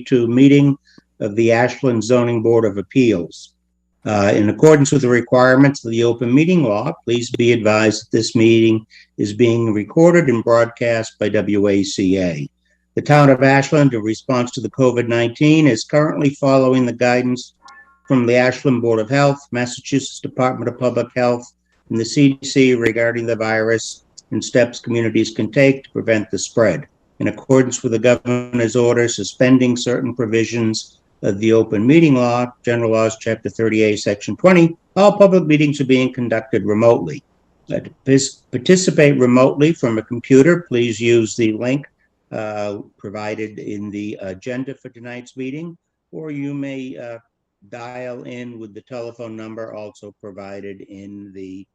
2022 meeting of the Ashland Zoning Board of Appeals. In accordance with the requirements of the open meeting law, please be advised that this meeting is being recorded and broadcast by WACA. The town of Ashland, in response to the COVID-19, is currently following the guidance from the Ashland Board of Health, Massachusetts Department of Public Health, and the CDC regarding the virus and steps communities can take to prevent the spread. In accordance with the governor's order suspending certain provisions of the open meeting law, General Laws, Chapter 38, Section 20, all public meetings are being conducted remotely. To participate remotely from a computer, please use the link provided in the agenda for tonight's meeting, or you may dial in with the telephone number also provided in the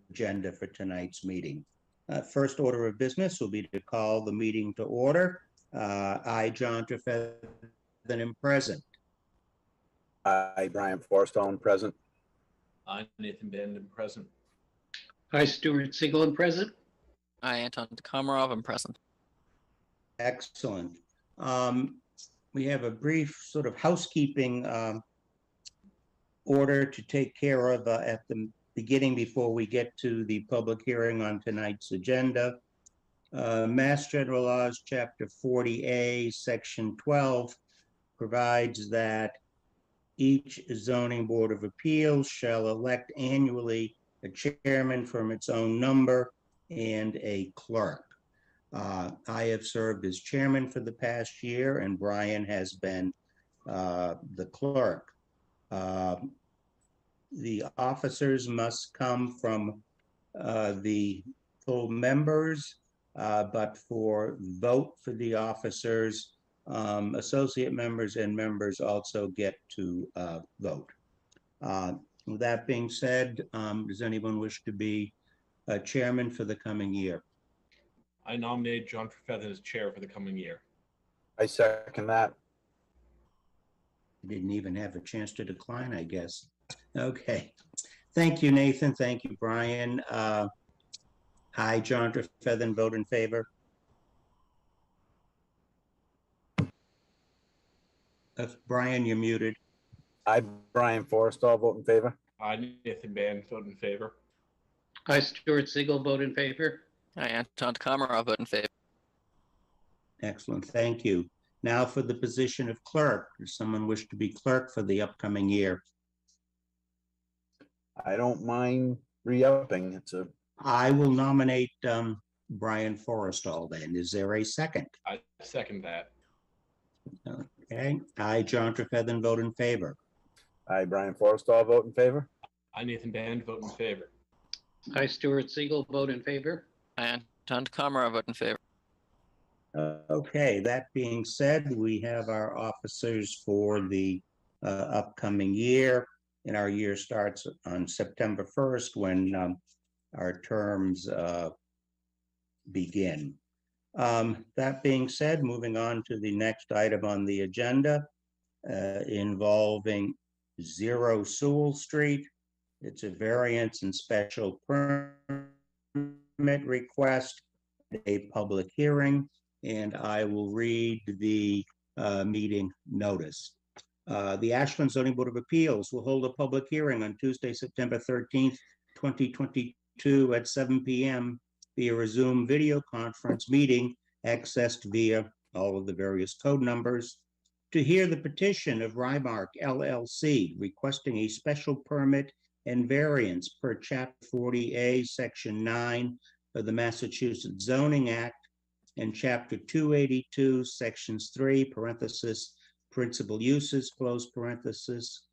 agenda for tonight's meeting. First order of business will be to call the meeting to order. I, John Trefethen, am present. I, Brian Forstall, present. I, Nathan Band, am present. Hi, Stuart Siegel, I'm present. I, Anton Komarov, am present. Excellent. We have a brief sort of housekeeping order to take care of at the beginning before we get to the public hearing on tonight's agenda. Mass General Laws, Chapter 40A, Section 12 provides that each zoning board of appeals shall elect annually a chairman from its own number and a clerk. I have served as chairman for the past year, and Brian has been the clerk. The officers must come from the full members, but for vote for the officers, associate members and members also get to vote. With that being said, does anyone wish to be chairman for the coming year? I nominate John Trefethen as chair for the coming year. I second that. Didn't even have a chance to decline, I guess. Okay. Thank you, Nathan. Thank you, Brian. I, John Trefethen, vote in favor. Brian, you're muted. I, Brian Forstall, vote in favor. I, Nathan Band, vote in favor. Hi, Stuart Siegel, vote in favor. I, Anton Komarov, vote in favor. Excellent. Thank you. Now for the position of clerk. Does someone wish to be clerk for the upcoming year? I don't mind re-upping. It's a. I will nominate Brian Forstall then. Is there a second? I second that. Okay. I, John Trefethen, vote in favor. I, Brian Forstall, vote in favor. I, Nathan Band, vote in favor. Hi, Stuart Siegel, vote in favor. I, Anton Komarov, vote in favor. Okay, that being said, we have our officers for the upcoming year, and our year starts on September 1st when our terms begin. That being said, moving on to the next item on the agenda involving 0 Sewell Street. It's a variance and special permit request, a public hearing, and I will read the meeting notice. The Ashland Zoning Board of Appeals will hold a public hearing on Tuesday, September 13th, 2022 at 7 p.m. via a Zoom video conference meeting accessed via all of the various code numbers to hear the petition of Rymark LLC requesting a special permit and variance per Chapter 40A, Section 9 of the Massachusetts Zoning Act and Chapter 282, Sections 3, parenthesis, principal uses, close parenthesis,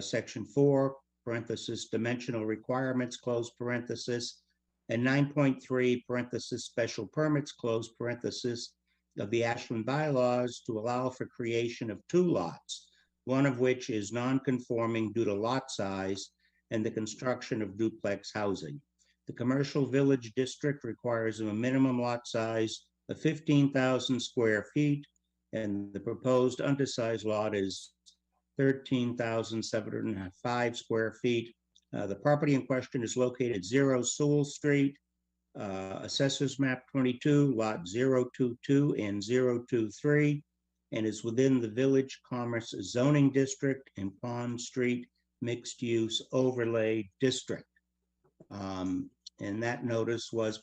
Section 4, parenthesis, dimensional requirements, close parenthesis, and 9.3, parenthesis, special permits, close parenthesis, of the Ashland bylaws to allow for creation of 2 lots, one of which is non-conforming due to lot size and the construction of duplex housing. The commercial village district requires a minimum lot size of 15,000 square feet, and the proposed undersized lot is 13,705 square feet. The property in question is located at 0 Sewell Street, Assessors Map 22, Lot 022 and 023, and is within the Village Commerce Zoning District and Pond Street Mixed Use Overlay District. And that notice was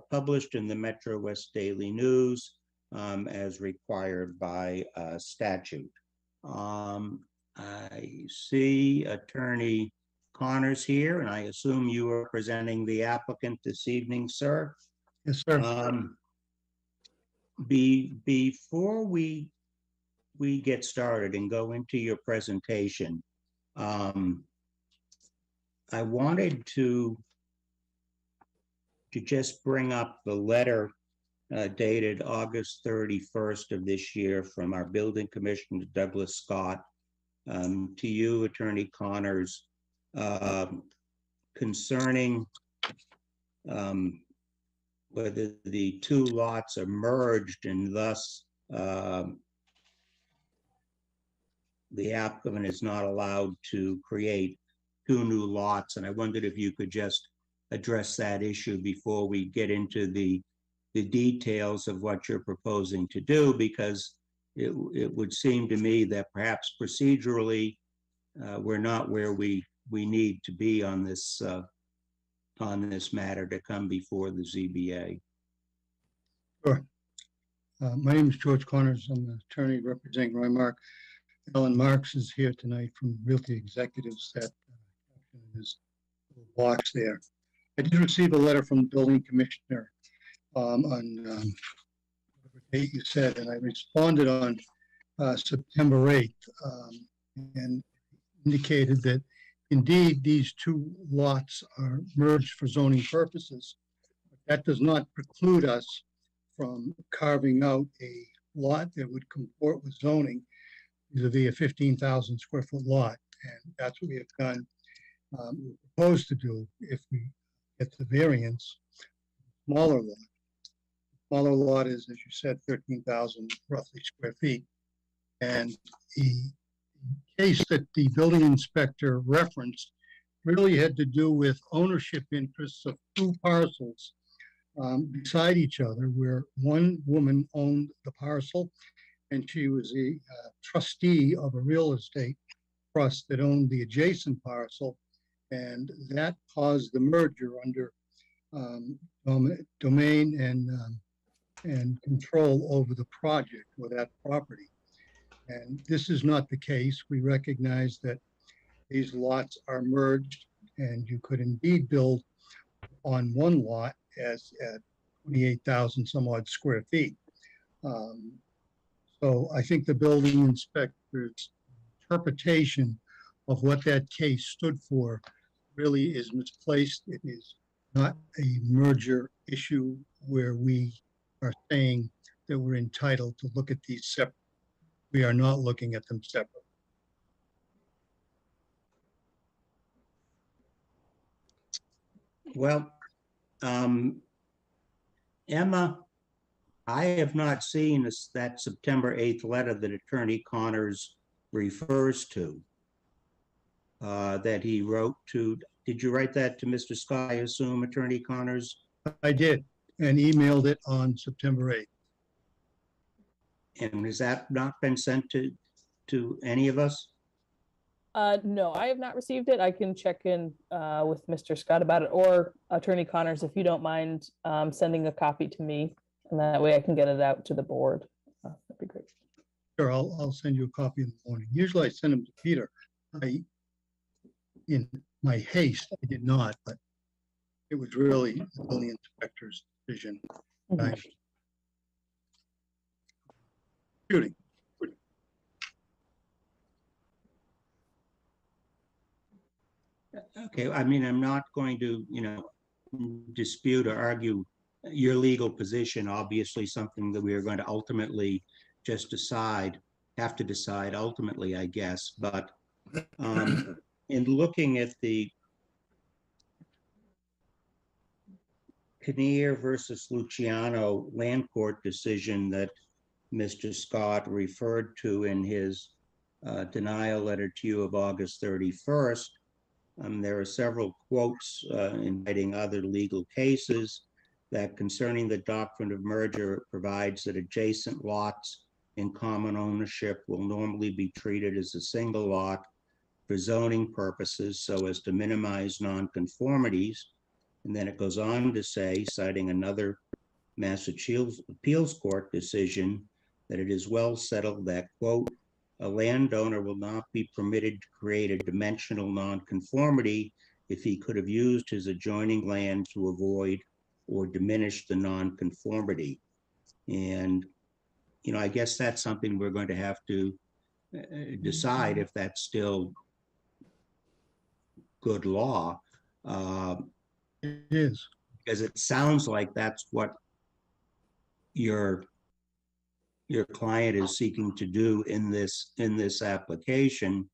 published in the Metro West Daily News as required by statute. I see Attorney Connors here, and I assume you are presenting the applicant this evening, sir. Yes, sir. Before we get started and go into your presentation, I wanted to just bring up the letter dated August 31st of this year from our building commissioner, Douglas Scott, to you, Attorney Connors, concerning whether the two lots are merged and thus the applicant is not allowed to create two new lots. And I wondered if you could just address that issue before we get into the details of what you're proposing to do, because it would seem to me that perhaps procedurally we're not where we need to be on this matter to come before the ZBA. Sure. My name is George Connors. I'm the attorney representing Roy Mark. Alan Marks is here tonight from Realty Executives that is box there. I did receive a letter from the building commissioner on whatever date you said, and I responded on September 8th and indicated that indeed these two lots are merged for zoning purposes. That does not preclude us from carving out a lot that would comport with zoning vis-a-vis a 15,000 square foot lot. And that's what we have done. We propose to do if we get the variance, smaller lot. Smaller lot is, as you said, 13,000 roughly square feet. And the case that the building inspector referenced really had to do with ownership interests of two parcels beside each other, where one woman owned the parcel and she was a trustee of a real estate trust that owned the adjacent parcel, and that caused the merger under domain and control over the project or that property. And this is not the case. We recognize that these lots are merged and you could indeed build on one lot as at 28,000 some odd square feet. So I think the building inspector's interpretation of what that case stood for really is misplaced. It is not a merger issue where we are saying that we're entitled to look at these separate. We are not looking at them separately. Well, Emma, I have not seen that September 8th letter that Attorney Connors refers to, that he wrote to. Did you write that to Mr. Scott, I assume, Attorney Connors? I did, and emailed it on September 8th. And has that not been sent to any of us? No, I have not received it. I can check in with Mr. Scott about it, or Attorney Connors, if you don't mind sending a copy to me, and that way I can get it out to the board. That'd be great. Sure, I'll send you a copy in the morning. Usually I send them to Peter. In my haste, I did not, but it was really the building inspector's decision. Mhm. Shooting. Okay, I mean, I'm not going to, dispute or argue your legal position. Obviously, something that we are going to ultimately just have to decide ultimately, I guess. But in looking at the Kinnear versus Luciano land court decision that Mr. Scott referred to in his denial letter to you of August 31st, there are several quotes inviting other legal cases that concerning the doctrine of merger provides that adjacent lots in common ownership will normally be treated as a single lot for zoning purposes so as to minimize nonconformities. And then it goes on to say, citing another Massachusetts appeals court decision, that it is well settled that, quote, a landowner will not be permitted to create a dimensional nonconformity if he could have used his adjoining land to avoid or diminish the nonconformity. And, you know, I guess that's something we're going to have to decide if that's still good law. It is. Because it sounds like that's what your client is seeking to do in this application,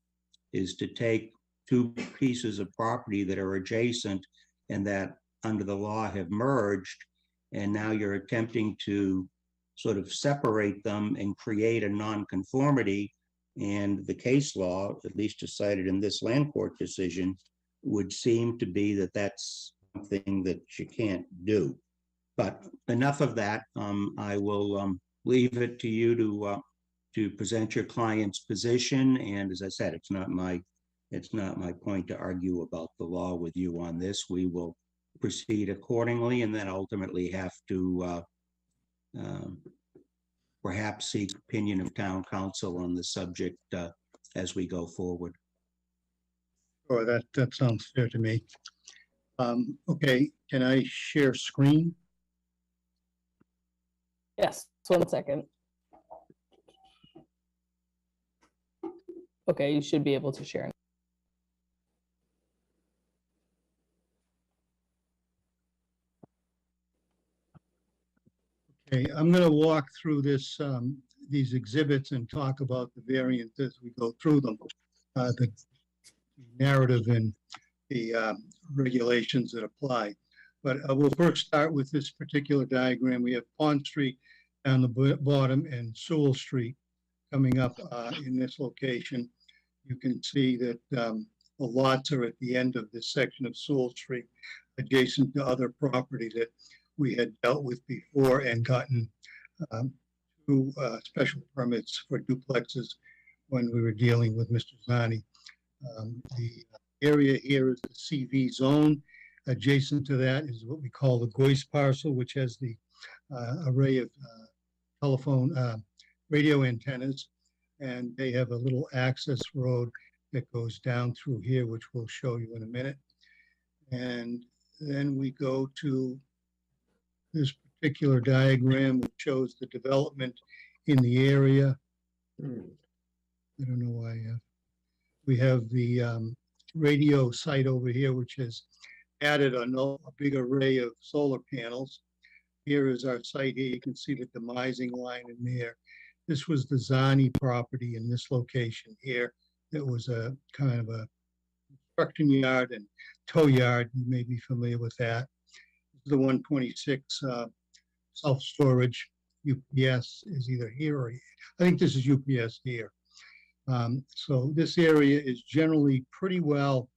is to take two pieces of property that are adjacent and that under the law have merged, and now you're attempting to sort of separate them and create a nonconformity. And the case law, at least as cited in this land court decision, would seem to be that that's something that you can't do. But enough of that. I will leave it to you to present your client's position. And as I said, it's not my point to argue about the law with you on this. We will proceed accordingly, and then ultimately have to perhaps seek opinion of town council on the subject as we go forward. Oh, that sounds fair to me. Okay, can I share screen? Yes, 1 second. Okay, you should be able to share. Okay, I'm going to walk through these exhibits and talk about the variants as we go through them. The narrative and the regulations that apply. But we'll first start with this particular diagram. We have Pond Street down the bottom and Sewell Street coming up in this location. You can see that the lots are at the end of this section of Sewell Street, adjacent to other property that we had dealt with before and gotten two special permits for duplexes when we were dealing with Mr. Zani. The area here is the CV zone. Adjacent to that is what we call the Goyce parcel, which has the array of telephone radio antennas. And they have a little access road that goes down through here, which we'll show you in a minute. And then we go to this particular diagram that shows the development in the area. I don't know why. We have the radio site over here, which has added a big array of solar panels. Here is our site here. You can see the demising line in there. This was the Zani property in this location here. It was a kind of a construction yard and tow yard. You may be familiar with that. This is the 126 self-storage. UPS is either here or here. I think this is UPS here. So this area is generally pretty well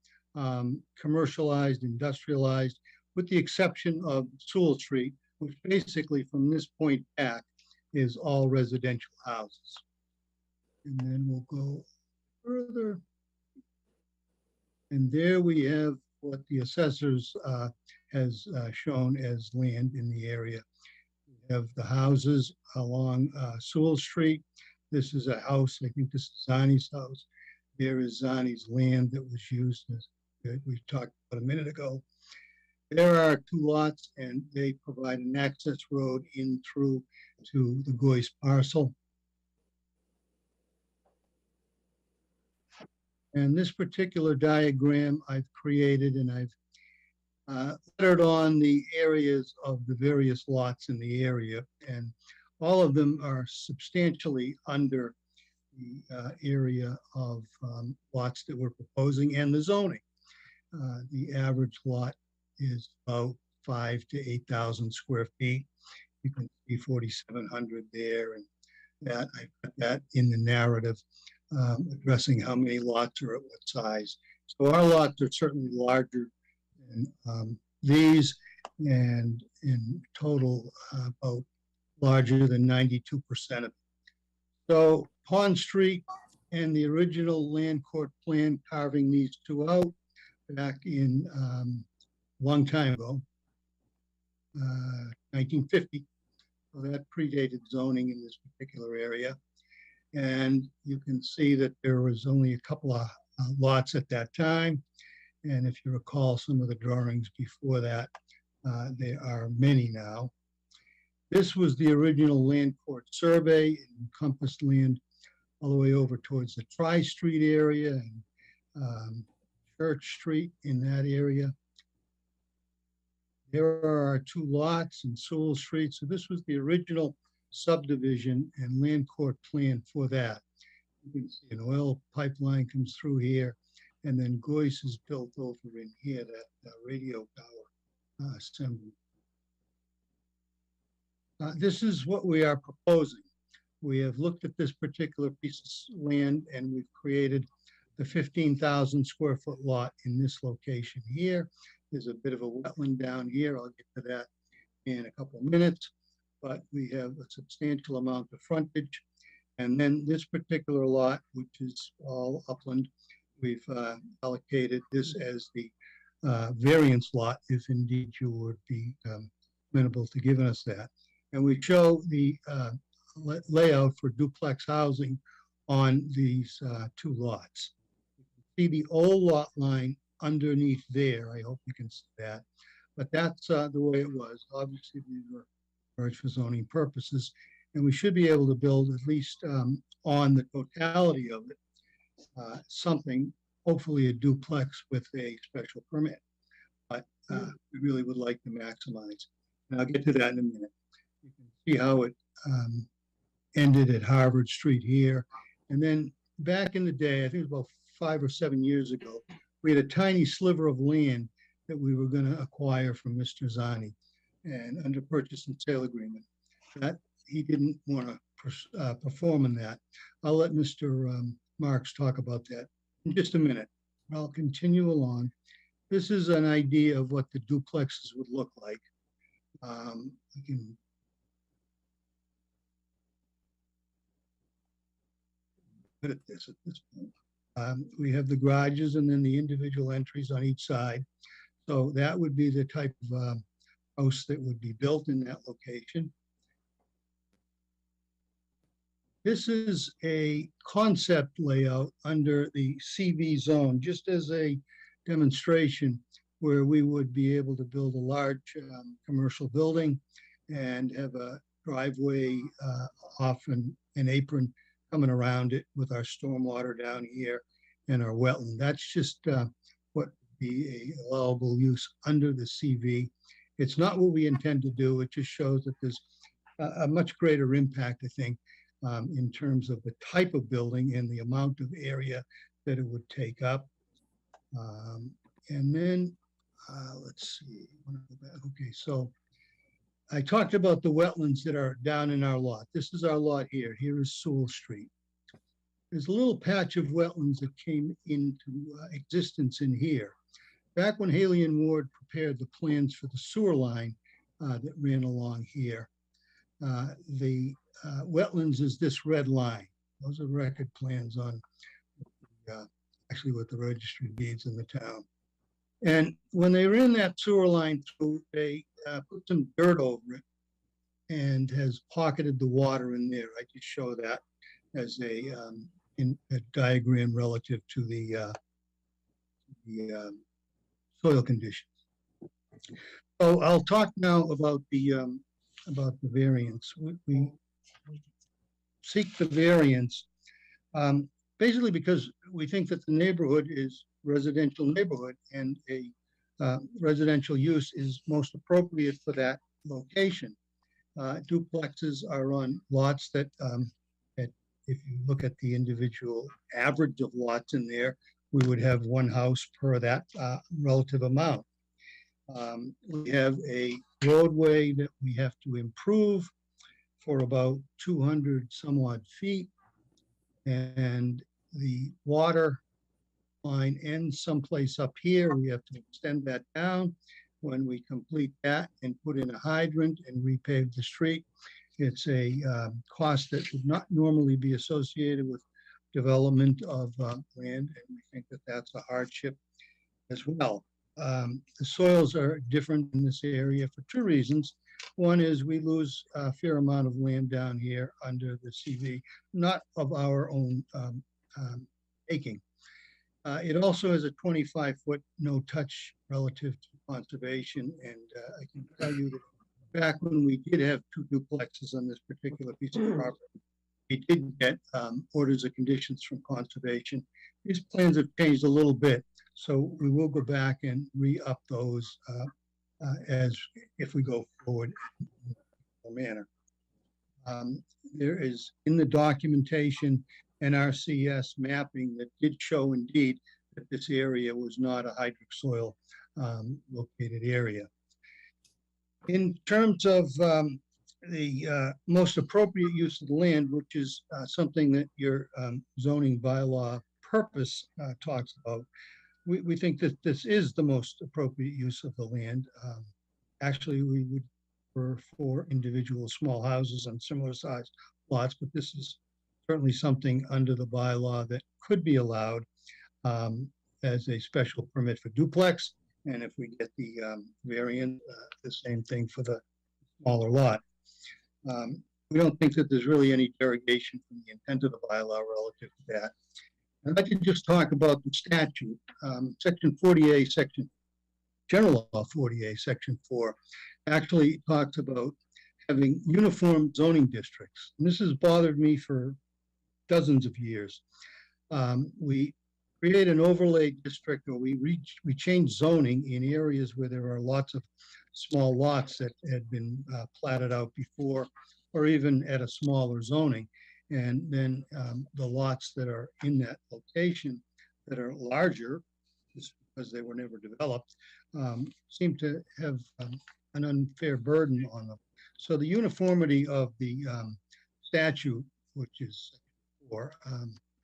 commercialized, industrialized, with the exception of Sewell Street, which basically from this point back is all residential houses. And then we'll go further. And there we have what the assessors has shown as land in the area. We have the houses along Sewell Street. This is a house, I think this is Zani's house. There is Zani's land that was used, as we talked about a minute ago. There are two lots and they provide an access road in through to the Goyce parcel. And this particular diagram I've created, and I've lettered on the areas of the various lots in the area, and all of them are substantially under the area of lots that we're proposing and the zoning. The average lot is about 5,000 to 8,000 square feet. You can see 4,700 there, and that I put that in the narrative, addressing how many lots are at what size. So our lots are certainly larger than these, and in total about larger than 92% of it. So Pond Street and the original land court plan carving these two out back in long time ago, 1950. So that predated zoning in this particular area. And you can see that there was only a couple of lots at that time. And if you recall some of the drawings before that, there are many now. This was the original land court survey. It encompassed land all the way over towards the Tri-Street area and Church Street in that area. There are two lots in Sewell Street. So this was the original subdivision and land court plan for that. You can see an oil pipeline comes through here, and then Goyce is built over in here, that radio tower assembly. This is what we are proposing. We have looked at this particular piece of land and we've created the 15,000 square foot lot in this location here. There's a bit of a wetland down here. I'll get to that in a couple of minutes, but we have a substantial amount of frontage. And then this particular lot, which is all upland, we've allocated this as the variance lot, if indeed you would be amenable to giving us that. And we show the layout for duplex housing on these two lots. You can see the old lot line underneath there. I hope you can see that. But that's the way it was. Obviously, these were merged for zoning purposes. And we should be able to build at least on the totality of it, something, hopefully a duplex with a special permit. But we really would like to maximize. And I'll get to that in a minute. You can see how it ended at Harvard Street here. And then back in the day, I think it was about 5 or 7 years ago, we had a tiny sliver of land that we were going to acquire from Mr. Zani and under purchase and sale agreement. That he didn't want to perform in that. I'll let Mr. Marks talk about that in just a minute. I'll continue along. This is an idea of what the duplexes would look like. You can put it at this point. We have the garages and then the individual entries on each side. So that would be the type of house that would be built in that location. This is a concept layout under the CV zone, just as a demonstration where we would be able to build a large commercial building and have a driveway off an apron coming around it with our stormwater down here and our wetland. That's just what would be a allowable use under the CV. It's not what we intend to do. It just shows that there's a much greater impact, I think, in terms of the type of building and the amount of area that it would take up. And then, let's see, okay, so I talked about the wetlands that are down in our lot. This is our lot here. Here is Sewell Street. There's a little patch of wetlands that came into existence in here. Back when Haley and Ward prepared the plans for the sewer line that ran along here, the wetlands is this red line. Those are record plans on actually with the registry of deeds in the town. And when they ran that sewer line through, they put some dirt over it and has pocketed the water in there. I just show that as a diagram relative to the soil conditions. So I'll talk now about the variance. We seek the variance basically because we think that the neighborhood is residential neighborhood and a residential use is most appropriate for that location. Duplexes are on lots that, if you look at the individual average of lots in there, we would have one house per that relative amount. We have a roadway that we have to improve for about 200 some odd feet. And the water line ends someplace up here. We have to extend that down. When we complete that and put in a hydrant and repave the street, It's a cost that would not normally be associated with development of land, and we think that that's a hardship as well. The soils are different in this area for two reasons. One is we lose a fair amount of land down here under the CV, not of our own taking. It also has a 25-foot no-touch relative to conservation, and I can tell you that back when we did have two duplexes on this particular piece of property, we did get orders of conditions from conservation. These plans have changed a little bit, so we will go back and re-up those as if we go forward in a manner. There is in the documentation NRCS mapping that did show indeed that this area was not a hydric soil located area. In terms of the most appropriate use of the land, which is something that your zoning bylaw purpose talks about, we think that this is the most appropriate use of the land. Actually, we would prefer for individual small houses on similar sized lots, but this is certainly something under the bylaw that could be allowed as a special permit for duplex. And if we get the variant, the same thing for the smaller lot. We don't think that there's really any derogation from the intent of the bylaw relative to that. I'd like to just talk about the statute. Section 40A, General Law 40A, Section 4, actually talks about having uniform zoning districts. And this has bothered me for dozens of years. We create an overlay district, or we change zoning in areas where there are lots of small lots that had been platted out before, or even at a smaller zoning. And then the lots that are in that location that are larger, just because they were never developed, seem to have an unfair burden on them. So the uniformity of the statute, which is for,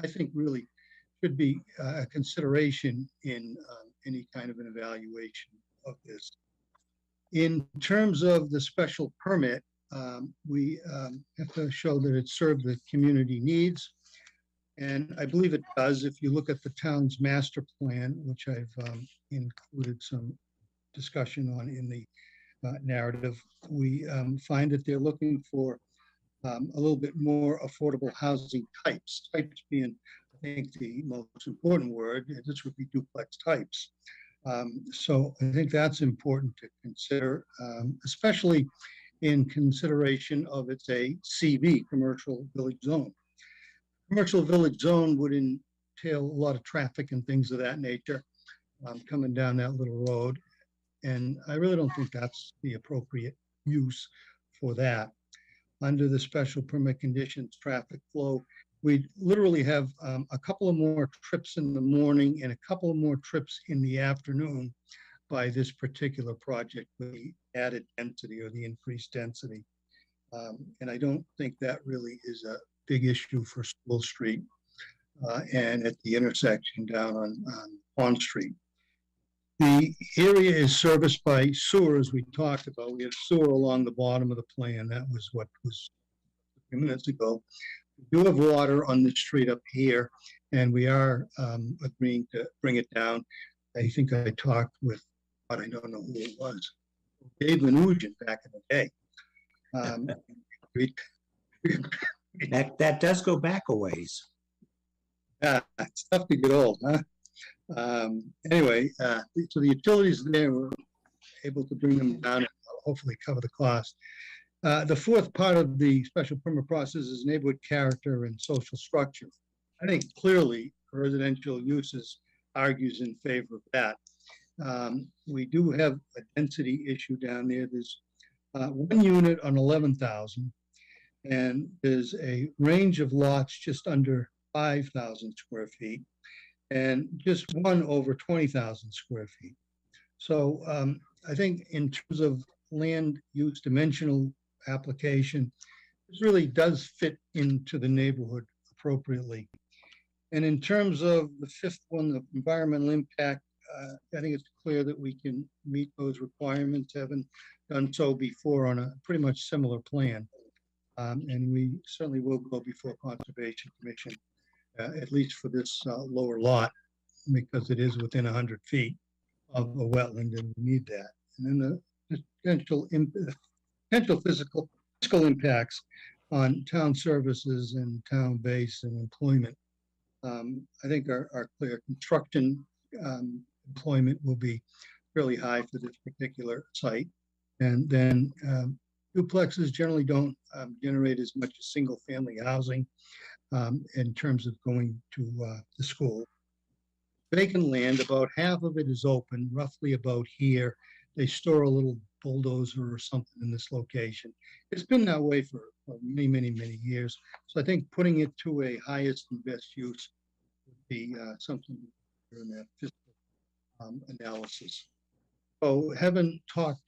I think really should be a consideration in any kind of an evaluation of this. In terms of the special permit, we have to show that it served the community needs. And I believe it does. If you look at the town's master plan, which I've included some discussion on in the narrative, we find that they're looking for a little bit more affordable housing types. Types being, I think, the most important word. This would be duplex types. So I think that's important to consider, especially in consideration of it's a CV, commercial village zone. Commercial village zone would entail a lot of traffic and things of that nature coming down that little road. And I really don't think that's the appropriate use for that. Under the special permit conditions, traffic flow, we literally have a couple of more trips in the morning and a couple of more trips in the afternoon by this particular project with the added density or the increased density. And I don't think that really is a big issue for School Street and at the intersection down on Pond Street. The area is serviced by sewer, as we talked about. We have sewer along the bottom of the plan. That was what was a few minutes ago. We do have water on the street up here, and we are agreeing to bring it down. I think I talked with, but I don't know who it was, Dave Manoogian back in the day. That does go back a ways. Yeah, it's tough to get old, huh? Anyway, so the utilities there, we're able to bring them down and hopefully cover the cost. The fourth part of the special permit process is neighborhood character and social structure. I think clearly residential uses argues in favor of that. We do have a density issue down there. There's one unit on 11,000, and there's a range of lots just under 5,000 square feet, and just one over 20,000 square feet. So I think in terms of land use dimensional application, this really does fit into the neighborhood appropriately. And in terms of the fifth one, the environmental impact, I think it's clear that we can meet those requirements, having done so before on a pretty much similar plan. And we certainly will go before Conservation Commission, at least for this lower lot, because it is within 100 feet of a wetland, and we need that. And then the potential fiscal impacts on town services and town base and employment, I think are clear. Construction employment will be fairly high for this particular site. And then duplexes generally don't generate as much as single-family housing in terms of going to the school. Vacant land, about half of it is open, roughly about here. They store a little bulldozer or something in this location. It's been that way for many, many, many years. So I think putting it to a highest and best use would be something in that fiscal analysis. So having talked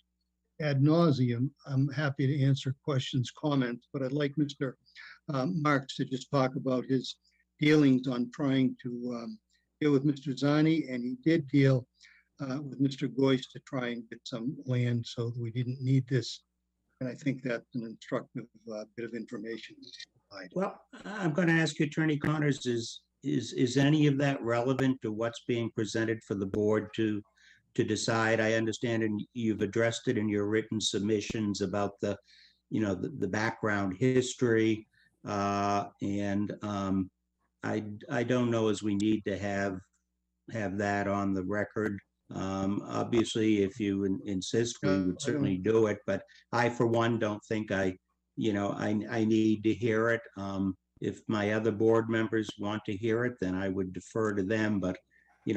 ad nauseum, I'm happy to answer questions, comments, but I'd like Mr. Marks to just talk about his dealings on trying to deal with Mr. Zani, and he did deal with Mr. Goyce to try and get some land so that we didn't need this. And I think that's an instructive bit of information to provide. Well, I'm going to ask you, Attorney Connors, is any of that relevant to what's being presented for the board to decide? I understand, and you've addressed it in your written submissions about the background history, and I don't know as we need to have that on the record. Obviously, if you insist, we would certainly do it, but I, for one, don't think I need to hear it. If my other board members want to hear it, then I would defer to them, but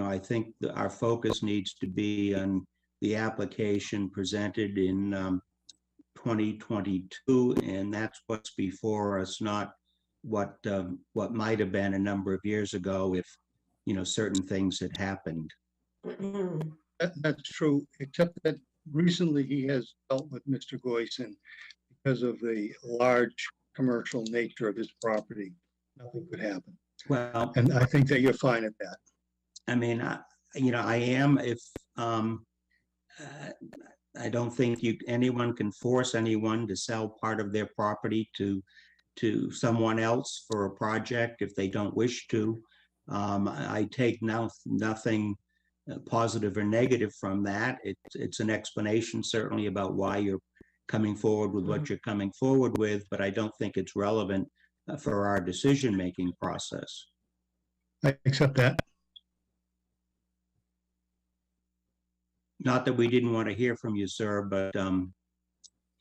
I think our focus needs to be on the application presented in 2022, and that's what's before us, not what might have been a number of years ago if certain things had happened. That's true, except that recently he has dealt with Mr. Goyce, and because of the large commercial nature of his property, nothing could happen. Well, And I think that you're fine at that. I mean, I am. If I don't think anyone can force anyone to sell part of their property to someone else for a project if they don't wish to. I take nothing positive or negative from that. It's an explanation certainly about why you're coming forward with what you're coming forward with, but I don't think it's relevant for our decision-making process. I accept that. Not that we didn't want to hear from you, sir, but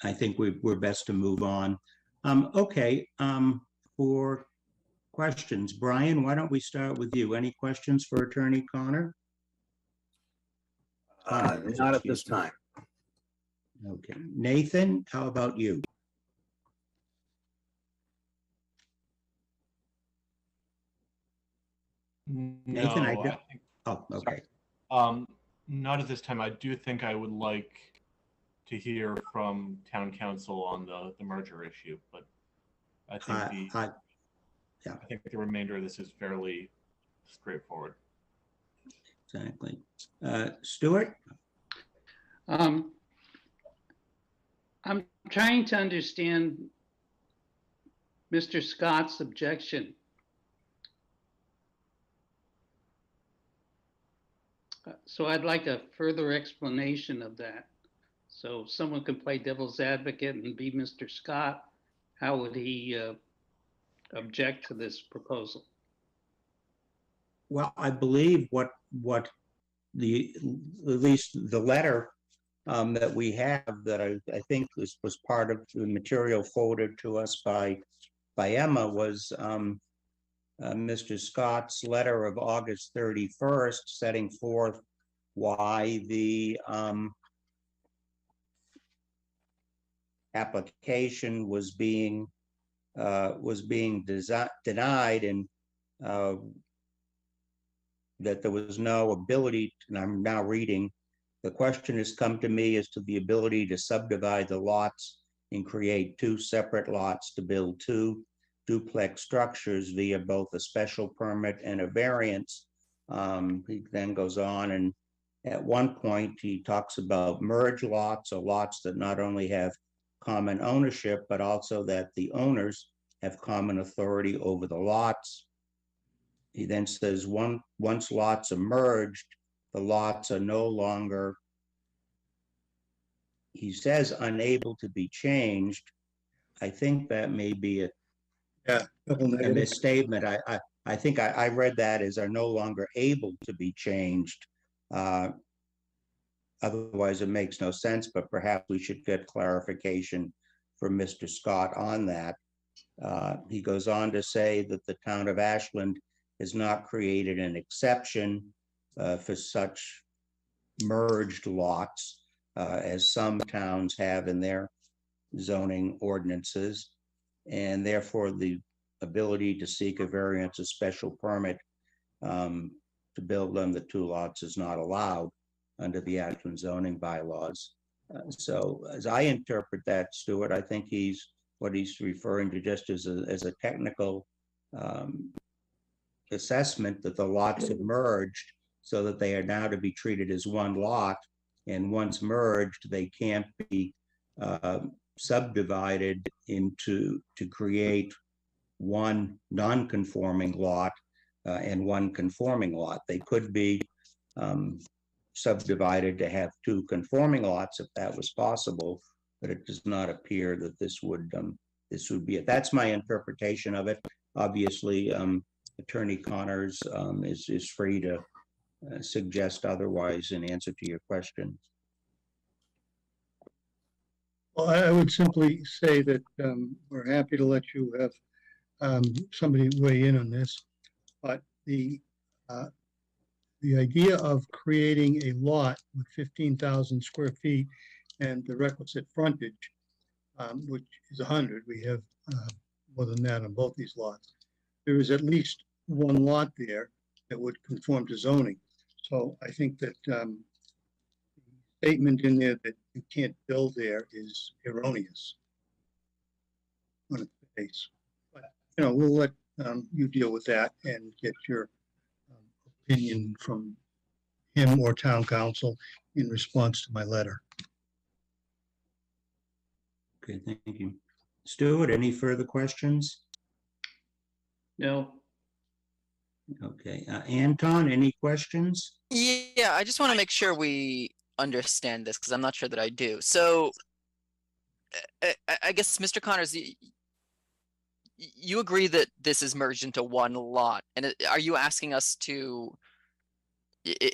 I think we're best to move on. Okay, for questions, Brian, why don't we start with you? Any questions for Attorney Connor? Not at this time. Okay, Nathan, how about you? Nathan, I don't. Oh, okay. Not at this time. I do think I would like to hear from town council on the merger issue, but I think I think the remainder of this is fairly straightforward. Exactly. Stuart? I'm trying to understand Mr. Scott's objection. So I'd like a further explanation of that. So someone could play devil's advocate and be Mr. Scott. How would he object to this proposal? Well, I believe what at least the letter that we have that I think this was part of the material forwarded to us by Emma was Mr. Scott's letter of August 31st, setting forth why the application was being denied, and that there was no ability, and I'm now reading, the question has come to me as to the ability to subdivide the lots and create two separate lots to build two duplex structures via both a special permit and a variance. He then goes on, and at one point he talks about merge lots, or lots that not only have common ownership, but also that the owners have common authority over the lots. He then says, once lots are merged, the lots are no longer, he says, unable to be changed. I think that may be Yeah. Double a negative. misstatement. I think I read that as are no longer able to be changed. Otherwise, it makes no sense, but perhaps we should get clarification from Mr. Scott on that. He goes on to say that the town of Ashland has not created an exception for such merged lots as some towns have in their zoning ordinances, and therefore the ability to seek a variance or special permit to build on the two lots is not allowed under the Ashland zoning bylaws. So as I interpret that, Stuart, I think what he's referring to just as a technical assessment that the lots have merged so that they are now to be treated as one lot. And once merged, they can't be subdivided to create one non-conforming lot and one conforming lot. They could be subdivided to have two conforming lots if that was possible, but it does not appear that this would be it. That's my interpretation of it. Obviously, Attorney Connors is free to suggest otherwise in answer to your question. Well, I would simply say that we're happy to let you have somebody weigh in on this, but the idea of creating a lot with 15,000 square feet and the requisite frontage, which is 100, we have more than that on both these lots. There is at least one lot there that would conform to zoning. So I think that the statement in there that you can't build there is erroneous on its face. But, you know, we'll let you deal with that and get your opinion from him or town council in response to my letter. Okay, thank you. Stuart, any further questions? No, Okay, Anton, any questions? Yeah, I just want to make sure we understand this because I'm not sure that I do. So I guess, Mr. Connors, you agree that this is merged into one lot, and are you asking us to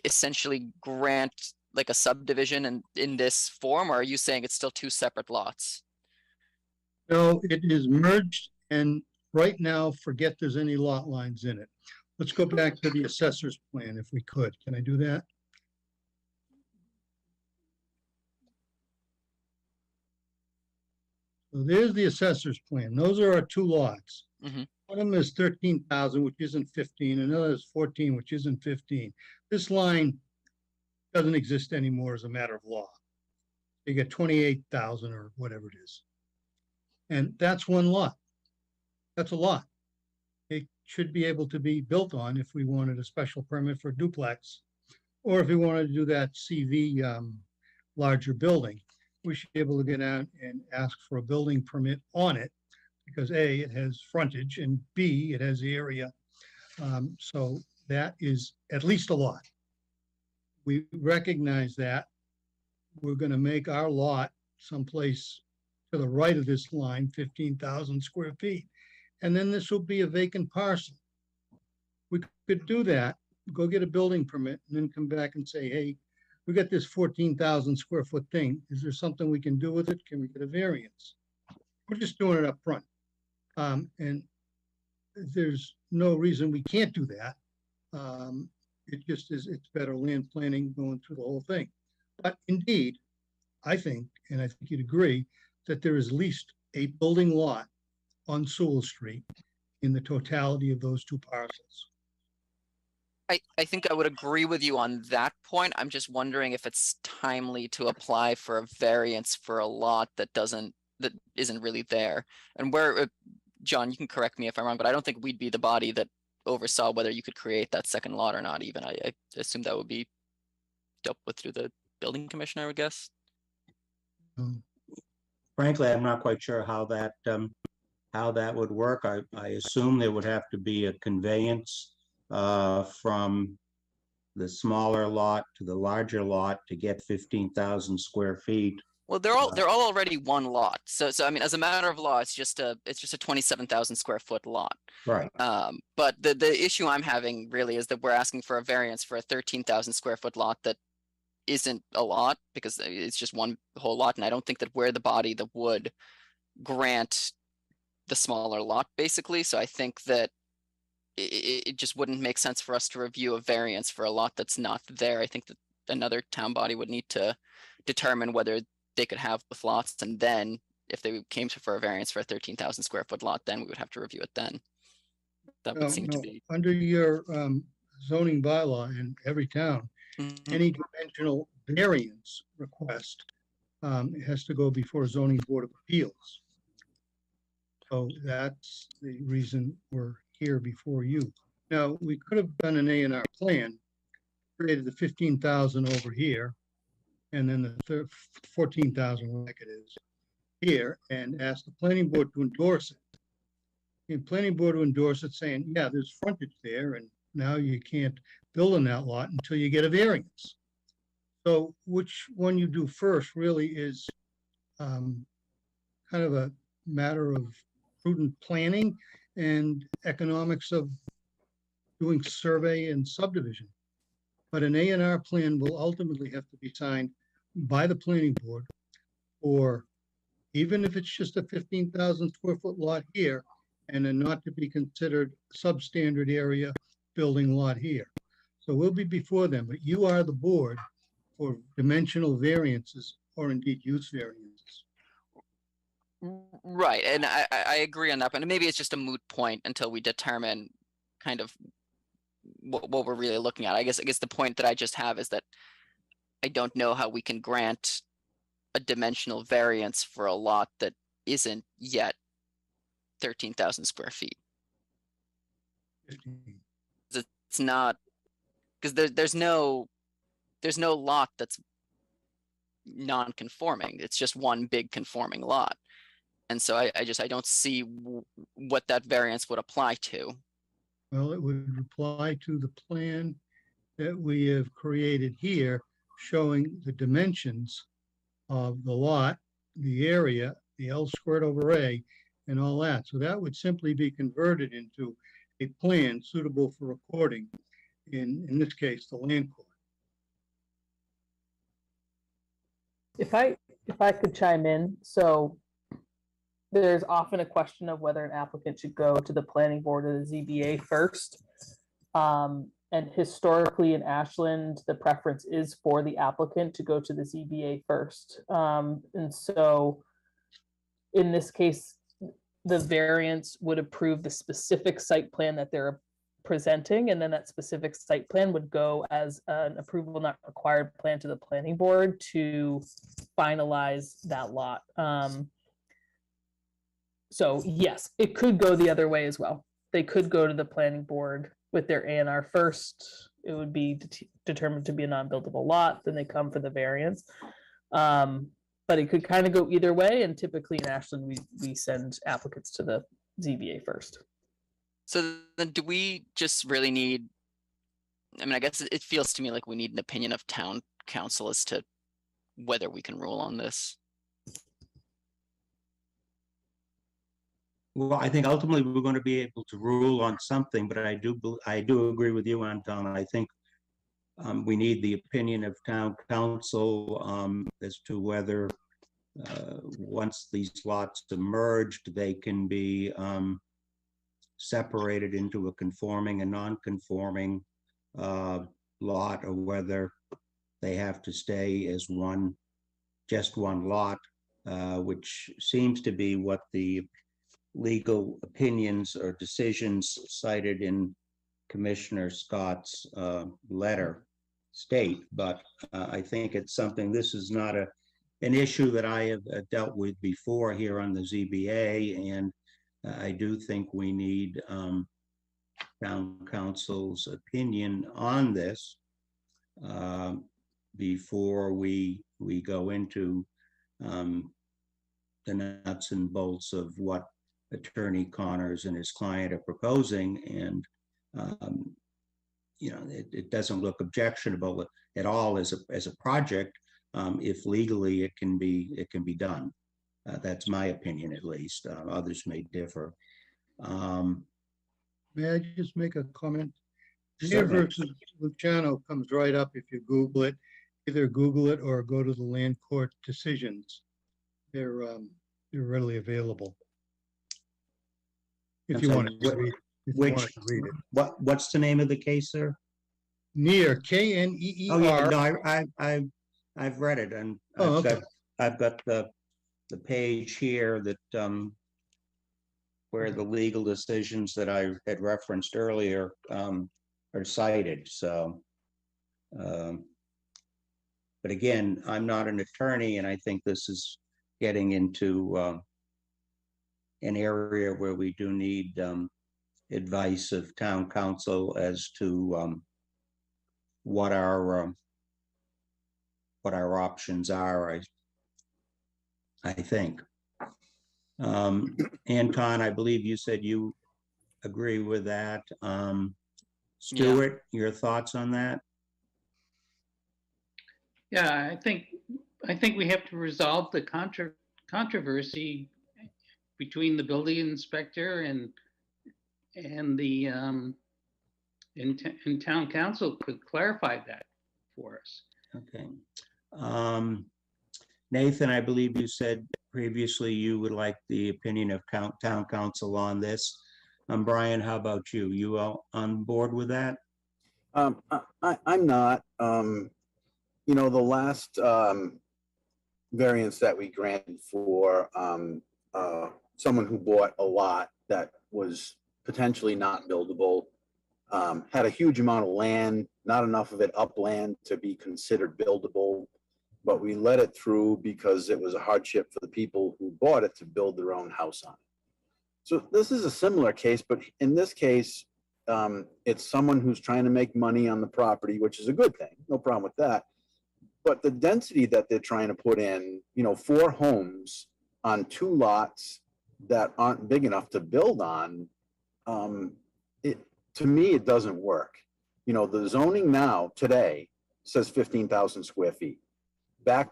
essentially grant like a subdivision in this form, or are you saying it's still two separate lots? No, it is merged, and right now, forget there's any lot lines in it. Let's go back to the assessor's plan if we could. Can I do that? So there's the assessor's plan. Those are our two lots. Mm-hmm. One of them is 13,000, which isn't 15. Another is 14, which isn't 15. This line doesn't exist anymore as a matter of law. You get 28,000 or whatever it is. And that's one lot. That's a lot. It should be able to be built on if we wanted a special permit for a duplex, or if we wanted to do that CV larger building, we should be able to get out and ask for a building permit on it because A, it has frontage, and B, it has the area. So that is at least a lot. We recognize that. We're going to make our lot someplace to the right of this line, 15,000 square feet. And then this will be a vacant parcel. We could do that, go get a building permit, and then come back and say, hey, we got this 14,000 square foot thing. Is there something we can do with it? Can we get a variance? We're just doing it up front. And there's no reason we can't do that. It just is, it's better land planning going through the whole thing. But indeed, I think, and I think you'd agree, that there is at least a building lot on Sewell Street in the totality of those two parcels. I think I would agree with you on that point. I'm just wondering if it's timely to apply for a variance for a lot that isn't really there. And where, John, you can correct me if I'm wrong, but I don't think we'd be the body that oversaw whether you could create that second lot or not even. I assume that would be dealt with through the building commissioner, I would guess. frankly, I'm not quite sure how that would work. I assume there would have to be a conveyance from the smaller lot to the larger lot to get 15,000 square feet. Well, they're all already one lot. So I mean, as a matter of law, it's just a 27,000 square foot lot. Right. But the issue I'm having really is that we're asking for a variance for a 13,000 square foot lot that isn't a lot because it's just one whole lot, and I don't think that we're the body that would grant the smaller lot, basically. So I think that it just wouldn't make sense for us to review a variance for a lot that's not there. I think that another town body would need to determine whether they could have both lots, and then if they came for a variance for a 13,000 square foot lot, then we would have to review it then. That would seem to be under your zoning bylaw in every town, Mhm. any dimensional variance request has to go before zoning board of appeals. So that's the reason we're here before you. Now, we could have done an A&R plan, created the 15,000 over here, and then the 14,000, like it is here, and asked the planning board to endorse it. The planning board to endorse it saying, yeah, there's frontage there, and now you can't build on that lot until you get a variance. So which one you do first really is kind of a matter of prudent planning and economics of doing survey and subdivision. But an A&R plan will ultimately have to be signed by the planning board, or even if it's just a 15,000 square foot lot here and a not to be considered substandard area building lot here. So we'll be before them, but you are the board for dimensional variances or indeed use variances. Right, and I agree on that, but maybe it's just a moot point until we determine kind of what we're really looking at. I guess the point that I just have is that I don't know how we can grant a dimensional variance for a lot that isn't yet 13,000 square feet. 15. It's not, because there's no lot that's non-conforming. It's just one big conforming lot. And so I don't see what that variance would apply to. Well, it would apply to the plan that we have created here, showing the dimensions of the lot, the area, the L squared over A, and all that. So that would simply be converted into a plan suitable for recording in this case, the land court. If I could chime in, so there's often a question of whether an applicant should go to the planning board or the ZBA first. And historically in Ashland, the preference is for the applicant to go to the ZBA first. And so in this case, the variance would approve the specific site plan that they're presenting, and then that specific site plan would go as an approval not required plan to the planning board to finalize that lot. So yes, it could go the other way as well. They could go to the planning board with their A&R first. It would be determined to be a non-buildable lot. Then they come for the variance. But it could kind of go either way. And typically in Ashland, we send applicants to the ZBA first. So then do we just really need, I mean, I guess it feels to me like we need an opinion of town council as to whether we can rule on this. Well, I think ultimately we're going to be able to rule on something, but I do agree with you, Anton. I think we need the opinion of town council as to whether once these lots are merged, they can be separated into a conforming and non-conforming lot, or whether they have to stay as just one lot, which seems to be what the legal opinions or decisions cited in Commissioner Scott's letter state. But I think it's something, this is not an issue that I have dealt with before here on the ZBA, and I do think we need town council's opinion on this before we go into the nuts and bolts of what Attorney Connors and his client are proposing, and you know, it doesn't look objectionable at all as a project. If legally it can be done. That's my opinion, at least. Others may differ. May I just make a comment? Near Certainly. versus Luciano comes right up if you Google it. Either Google it or go to the land court decisions. They're readily available. If I'm you sorry, want to read, if you want to read it. What's the name of the case, sir? Near, K-N-E-E-R. Oh yeah, no, I've read it, and Oh, okay. I've got the page here that where the legal decisions that I had referenced earlier are cited. So, but again, I'm not an attorney, and I think this is getting into an area where we do need advice of town council as to what our options are. I think. Anton, I believe you said you agree with that. Stuart, your thoughts on that? Yeah, I think we have to resolve the controversy between the building inspector and the and town council could clarify that for us. Okay. Nathan, I believe you said previously you would like the opinion of town council on this. Brian, how about you? You all on board with that? I'm not. You know, the last variance that we granted for someone who bought a lot that was potentially not buildable, had a huge amount of land, not enough of it upland to be considered buildable, but we let it through because it was a hardship for the people who bought it to build their own house on it. So this is a similar case, but in this case, it's someone who's trying to make money on the property, which is a good thing, no problem with that. But the density that they're trying to put in, you know, 4 homes on 2 lots that aren't big enough to build on, to me, it doesn't work. You know, the zoning now, today, says 15,000 square feet. Back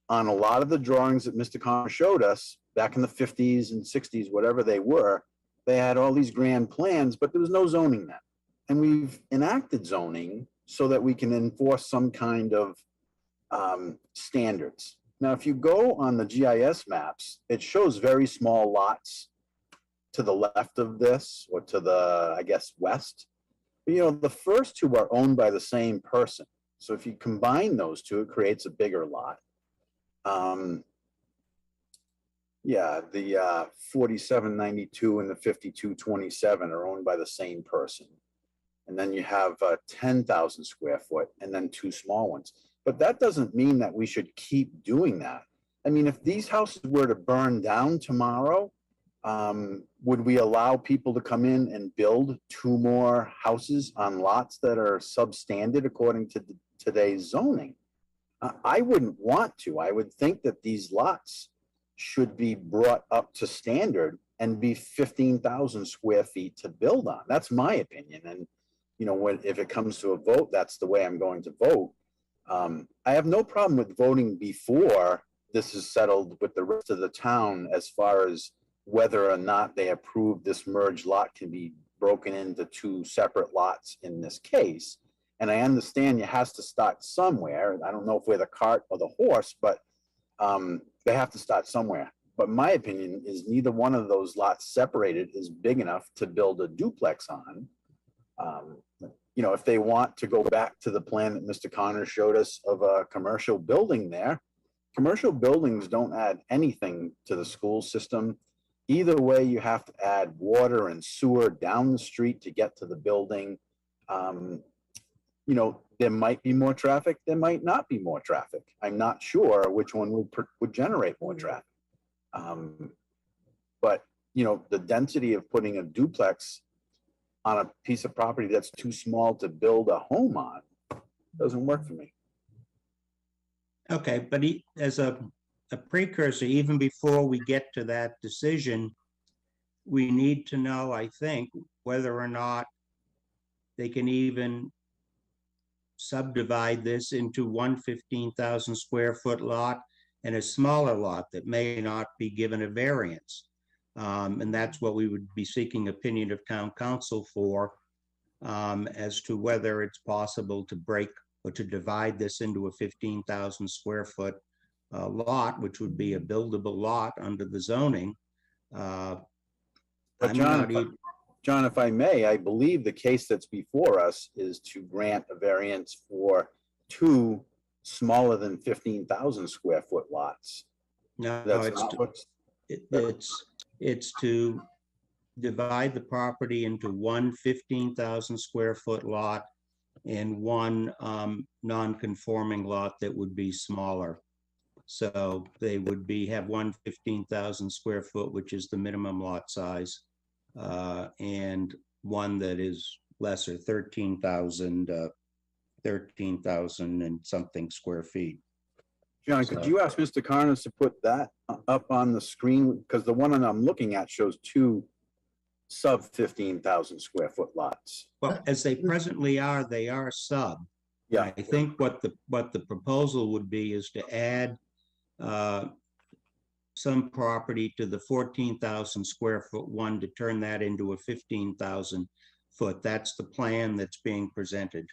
on a lot of the drawings that Mr. Connor showed us, back in the 50s and 60s, whatever they were, they had all these grand plans, but there was no zoning then. And we've enacted zoning so that we can enforce some kind of standards. Now, if you go on the GIS maps, it shows very small lots to the left of this, or to the, I guess, west. But, you know, the first 2 are owned by the same person. So if you combine those 2, it creates a bigger lot. Yeah, the 4792 and the 5227 are owned by the same person. And then you have 10,000 square foot and then 2 small ones. But that doesn't mean that we should keep doing that. I mean, if these houses were to burn down tomorrow, would we allow people to come in and build 2 more houses on lots that are substandard according to today's zoning? I wouldn't want to. I would think that these lots should be brought up to standard and be 15,000 square feet to build on. That's my opinion. And, you know, if it comes to a vote, that's the way I'm going to vote. I have no problem with voting before this is settled with the rest of the town as far as whether or not they approve this merged lot can be broken into 2 separate lots in this case. And I understand it has to start somewhere. I don't know if we're the cart or the horse, but they have to start somewhere. But my opinion is neither one of those lots separated is big enough to build a duplex on. You know, if they want to go back to the plan that Mr. Connor showed us of a commercial building there, commercial buildings don't add anything to the school system. Either way, you have to add water and sewer down the street to get to the building. You know, there might be more traffic, there might not be more traffic. I'm not sure which one would generate more traffic. But, you know, the density of putting a duplex on a piece of property that's too small to build a home on doesn't work for me. Okay, but as a a precursor, even before we get to that decision, we need to know, I think, whether or not they can even subdivide this into one 15,000 square foot lot and a smaller lot that may not be given a variance. And that's what we would be seeking opinion of town council for, as to whether it's possible to break or to divide this into a 15,000 square foot lot, which would be a buildable lot under the zoning. But I'm John, not even, John, if I may, I believe the case that's before us is to grant a variance for two smaller than 15,000 square foot lots. no, That's it's, not what's, it's to divide the property into one 15,000 square foot lot and one non-conforming lot that would be smaller. So they would have one 15,000 square foot, which is the minimum lot size, and one that is lesser, 13,000 and something square feet. John, could you ask Mr. Carnes to put that up on the screen? Because the one I'm looking at shows two sub 15,000 square foot lots. Well, as they presently are, they are sub. Yeah. I think what the proposal would be is to add some property to the 14,000 square foot one to turn that into a 15,000 foot. That's the plan that's being presented.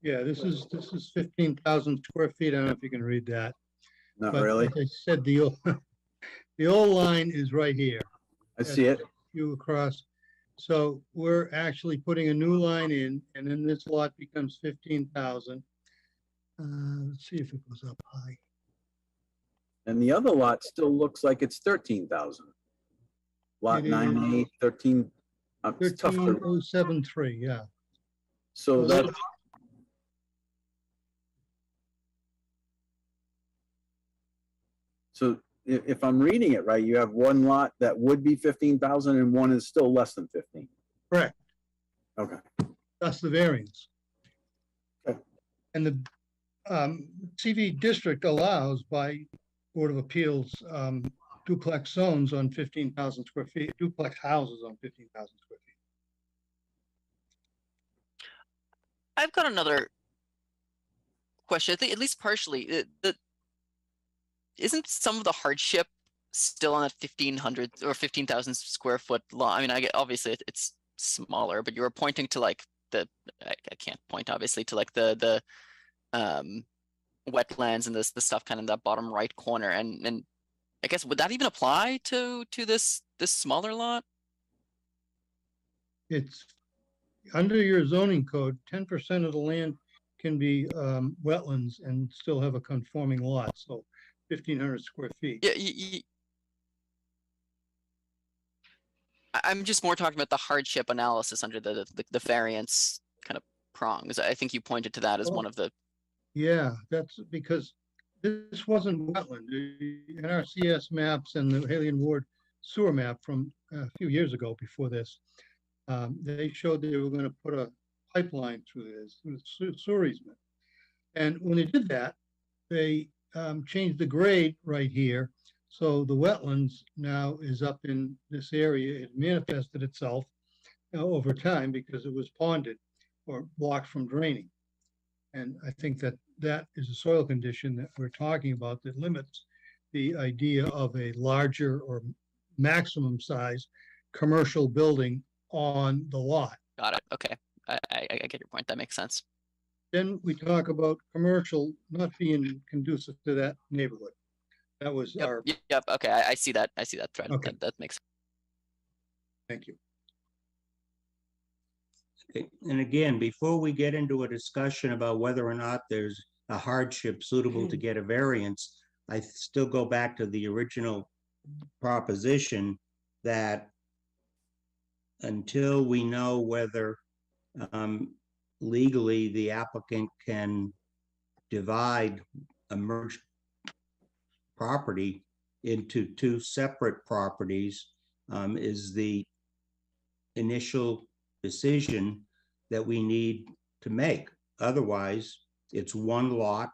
Yeah, this is 15,000 square feet. I don't know if you can read that. Not But really. as I said, the old line is right here. I see it. You across. So we're actually putting a new line in, and then this lot becomes 15,000. Let's see if it goes up high. And the other lot still looks like it's 13,000. Lot It 9A, 13. It's tough to, 13,073, yeah. so Well, that, so if I'm reading it right, you have one lot that would be 15,000 and one is still less than 15. Correct. Okay. That's the variance. Okay. And the CV district allows by Board of Appeals duplex zones on 15,000 square feet, duplex houses on 15,000 square feet. I've got another question. I think at least partially, isn't some of the hardship still on that 1,500 or 15,000 square foot lot? I mean, I get obviously it's smaller, but you were pointing to like I can't point obviously to like the wetlands and the stuff kind of in that bottom right corner, and I guess would that even apply to this smaller lot? It's under your zoning code, 10% of the land can be wetlands and still have a conforming lot, so 1,500 square feet. Yeah, I'm just more talking about the hardship analysis under the variance kind of prongs. I think you pointed to that as one of the. Yeah, that's because this wasn't wetland. The NRCS maps and the Haley and Ward sewer map from a few years ago before this, they showed they were going to put a pipeline through this, through the sewer easement. And when they did that, they changed the grade right here. So the wetlands now is up in this area. It manifested itself over time because it was ponded or blocked from draining. And I think that is a soil condition that we're talking about that limits the idea of a larger or maximum size commercial building on the lot. Got it. Okay. I get your point. That makes sense. Then we talk about commercial not being conducive to that neighborhood. That was our. Yep. Okay. I see that. I see that thread. Okay. That makes sense. Thank you. And again, before we get into a discussion about whether or not there's a hardship suitable to get a variance, I still go back to the original proposition that until we know whether legally the applicant can divide a merged property into two separate properties is the initial decision that we need to make. Otherwise, it's one lot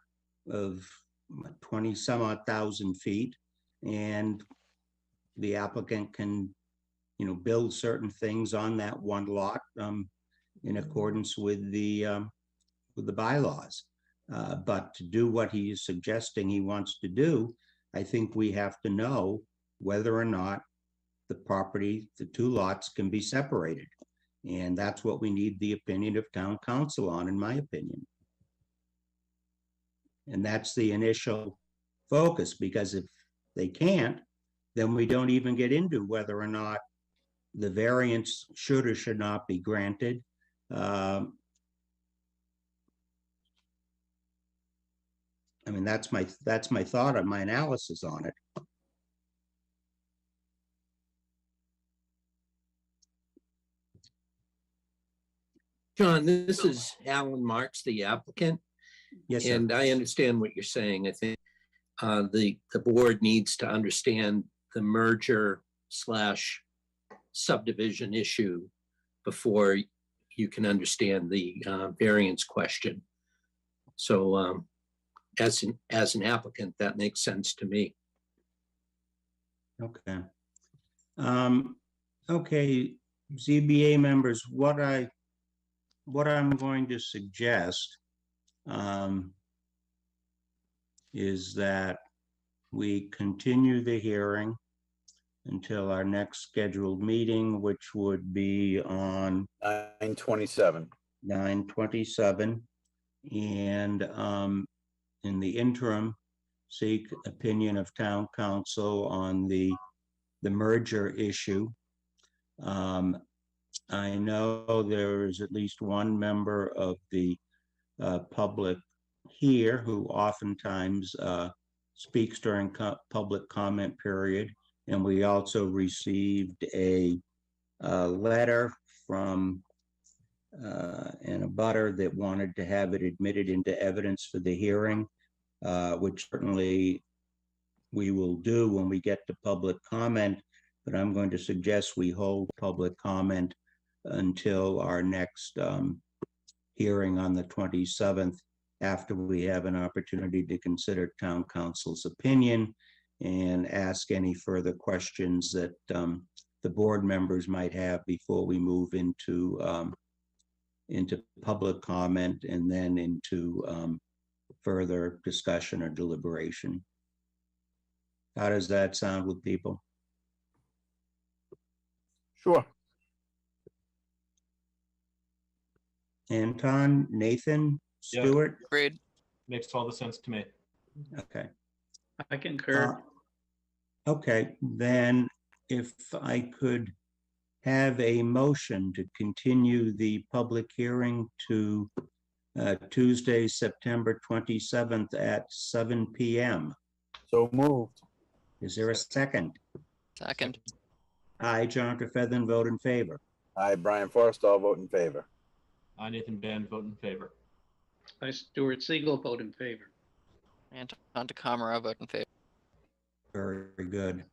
of 20 some odd thousand feet, and the applicant can, build certain things on that one lot in accordance with the bylaws. But to do what he is suggesting he wants to do, I think we have to know whether or not the property, the two lots, can be separated. And that's what we need the opinion of town council on, in my opinion. And that's the initial focus, because if they can't, then we don't even get into whether or not the variance should or should not be granted. I mean, that's my thought on my analysis on it. John, this is Alan Marks, the applicant. Yes, sir. And I understand what you're saying. I think the board needs to understand the merger / subdivision issue before you can understand the variance question. So as an applicant, that makes sense to me. Okay. Okay, ZBA members, what I'm going to suggest is that we continue the hearing until our next scheduled meeting, which would be on 9/27. 9/27. And in the interim, seek opinion of town council on the merger issue. I know there is at least one member of the public here who oftentimes speaks during public comment period. And we also received a letter from an abutter that wanted to have it admitted into evidence for the hearing, which certainly we will do when we get to public comment. But I'm going to suggest we hold public comment until our next hearing on the 27th, after we have an opportunity to consider town council's opinion and ask any further questions that the board members might have before we move into public comment and then into further discussion or deliberation. How does that sound with people? Sure. Anton, Nathan, Yeah. Stuart? Agreed. Makes all the sense to me. Okay. I concur. Okay, then if I could have a motion to continue the public hearing to Tuesday, September 27th at 7 p.m. So moved. Is there a second? Second. I, John Trefethan, vote in favor. I, Brian Forrest, all vote in favor. I, Nathan Band, vote in favor. I, Stuart Siegel, vote in favor. Anton DeCamara, vote in favor. Very good.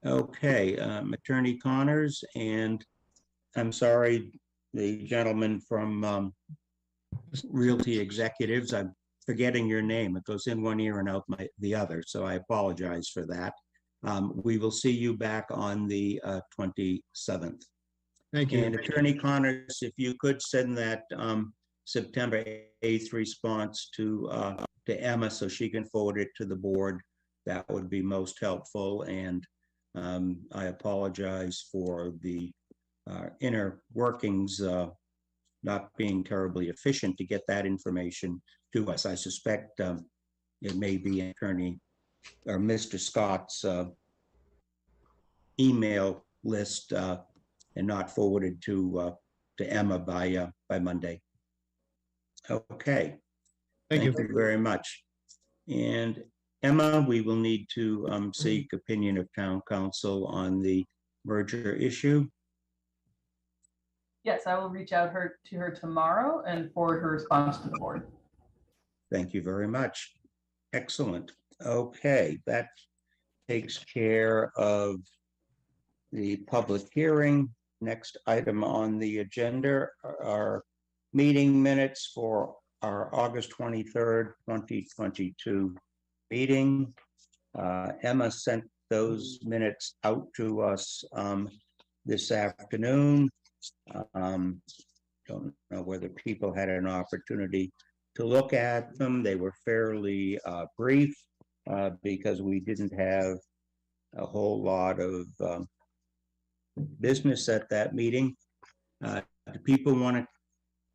Okay, Attorney Connors, and I'm sorry, the gentleman from Realty Executives, I'm forgetting your name. It goes in one ear and out the other, so I apologize for that. We will see you back on the 27th. Thank you. And Attorney Connors, if you could send that September 8th response to Emma so she can forward it to the board, that would be most helpful. And I apologize for the inner workings not being terribly efficient to get that information to us. I suspect it may be Attorney or Mr. Scott's email list and not forwarded to Emma by Monday. Okay. Thank you. Thank you very much. And Emma, we will need to seek opinion of town council on the merger issue. Yes, I will reach out to her tomorrow and forward her response to the board. Thank you very much. Excellent. Okay, that takes care of the public hearing. Next item on the agenda are meeting minutes for our August 23rd, 2022 meeting. Emma sent those minutes out to us this afternoon. Don't know whether people had an opportunity to look at them. They were fairly brief because we didn't have a whole lot of business at that meeting. Do people want to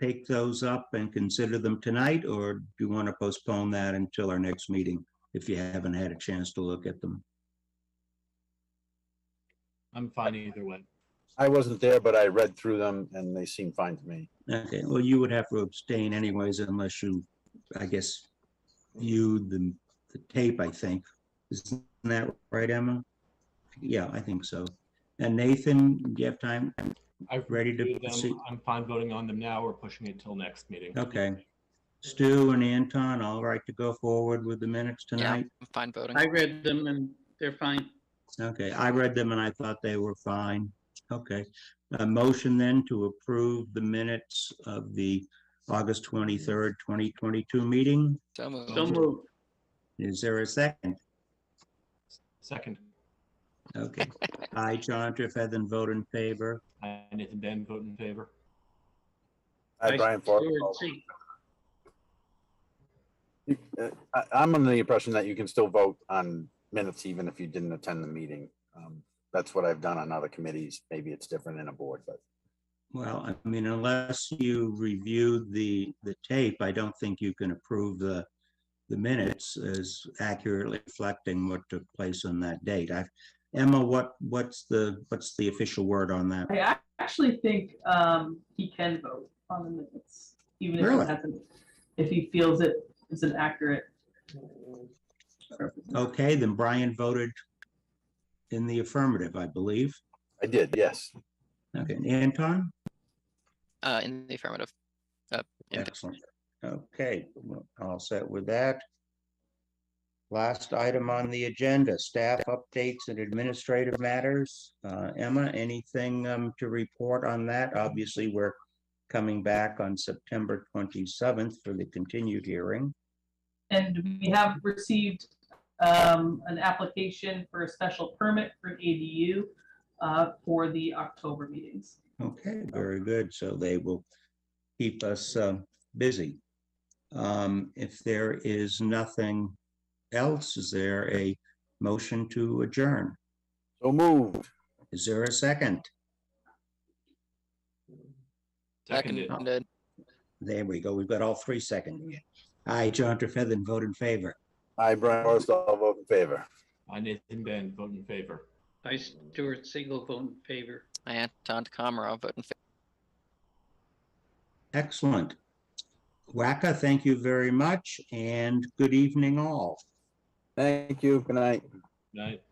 take those up and consider them tonight, or do you want to postpone that until our next meeting if you haven't had a chance to look at them? I'm fine either way. I wasn't there, but I read through them and they seem fine to me. Okay, well, you would have to abstain anyways unless you, I guess, viewed the tape, I think. Isn't that right, Emma? Yeah, I think so. And Nathan, do you have time? I've Ready to reviewed them. proceed? I'm fine voting on them now or pushing it till next meeting. Okay. Stu and Anton, all right to go forward with the minutes Yeah, tonight? I'm fine voting. I read them and they're fine. Okay, I read them and I thought they were fine. Okay. A motion then to approve the minutes of the August 23rd, 2022 meeting. So moved. So moved. Is there a second? Second, Okay. I, John Trefethan, vote in favor. I, Nathan Ben, vote in favor. Hi, Brian Ford. Stuart C. I'm under the impression that you can still vote on minutes even if you didn't attend the meeting. That's what I've done on other committees. Maybe it's different in a board, but. Well, I mean, unless you reviewed the tape, I don't think you can approve the minutes as accurately reflecting what took place on that date. Emma, what's the official word on that? I actually think he can vote on the minutes, even if Really? it hasn't, if he feels it is an accurate. Okay, then Brian voted in the affirmative, I believe. I did, yes. Okay, Anton? In the affirmative. Yeah. Excellent. Okay, well, all set with that. Last item on the agenda, staff updates and administrative matters. Emma, anything to report on that? Obviously, we're coming back on September 27th for the continued hearing. And we have received an application for a special permit for an ADU for the October meetings. Okay, very good. So they will keep us busy. If there is nothing else, is there a motion to adjourn? So moved. Is there a second? Seconded. Seconded. There we go. We've got all three seconding it. I, John Trefethan, vote in favor. Hi, Brian Forrestall, vote in favor. I, Nathan Ben, vote in favor. I, Stuart Siegel, vote in favor. I, Anton Komarov, vote in favor. Excellent. WACA, thank you very much and good evening all. Thank you. Good night. Night.